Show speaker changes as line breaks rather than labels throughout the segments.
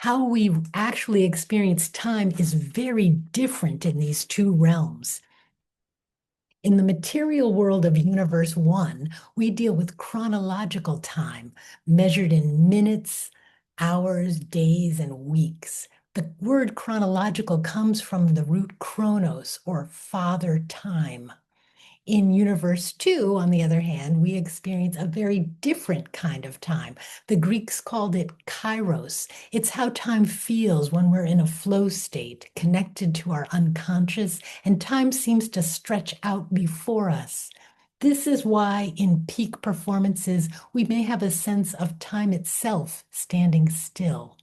how we actually experience time is very different in these two realms. In the material world of Universe 1, we deal with chronological time, measured in minutes, hours, days, and weeks. The word chronological comes from the root chronos, or father time. In Universe 2, on the other hand, we experience a very different kind of time. The Greeks called it kairos. It's how time feels when we're in a flow state, connected to our unconscious, and time seems to stretch out before us. This is why in peak performances, we may have a sense of time itself standing still.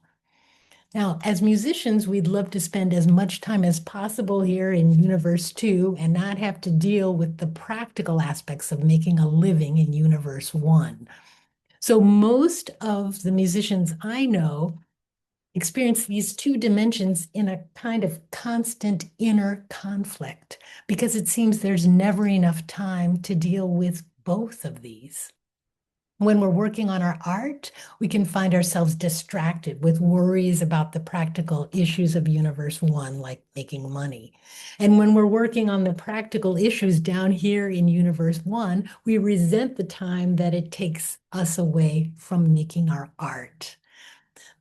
Now, as musicians, we'd love to spend as much time as possible here in Universe 2 and not have to deal with the practical aspects of making a living in Universe 1. So most of the musicians I know experience these two dimensions in a kind of constant inner conflict because it seems there's never enough time to deal with both of these. When we're working on our art, we can find ourselves distracted with worries about the practical issues of Universe 1, like making money. And when we're working on the practical issues down here in Universe 1, we resent the time that it takes us away from making our art.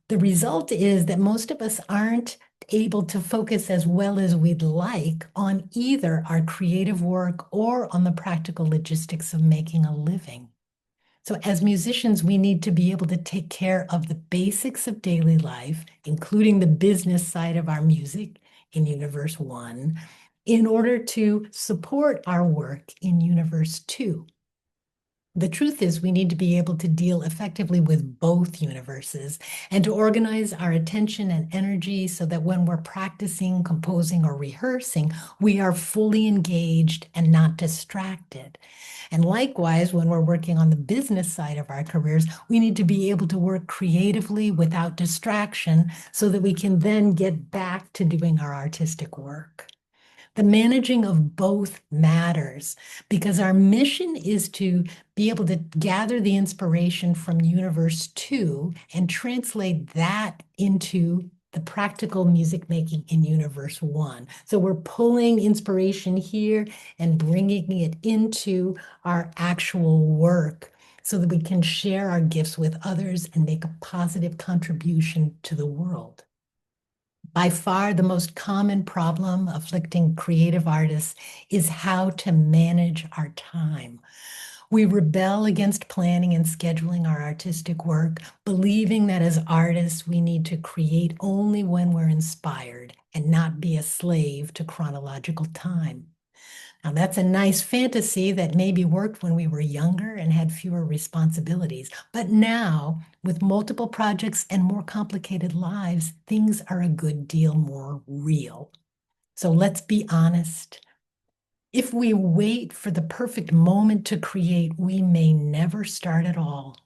The result is that most of us aren't able to focus as well as we'd like on either our creative work or on the practical logistics of making a living. So as musicians, we need to be able to take care of the basics of daily life, including the business side of our music in Universe 1, in order to support our work in Universe 2. The truth is, we need to be able to deal effectively with both universes and to organize our attention and energy so that when we're practicing, composing, or rehearsing, we are fully engaged and not distracted. And likewise, when we're working on the business side of our careers, we need to be able to work creatively without distraction so that we can then get back to doing our artistic work. The managing of both matters because our mission is to be able to gather the inspiration from Universe 2 and translate that into the practical music making in Universe 1. So we're pulling inspiration here and bringing it into our actual work so that we can share our gifts with others and make a positive contribution to the world. By far, the most common problem afflicting creative artists is how to manage our time. We rebel against planning and scheduling our artistic work, believing that as artists, we need to create only when we're inspired and not be a slave to chronological time. Now, that's a nice fantasy that maybe worked when we were younger and had fewer responsibilities. But now, with multiple projects and more complicated lives, things are a good deal more real. So let's be honest. If we wait for the perfect moment to create, we may never start at all.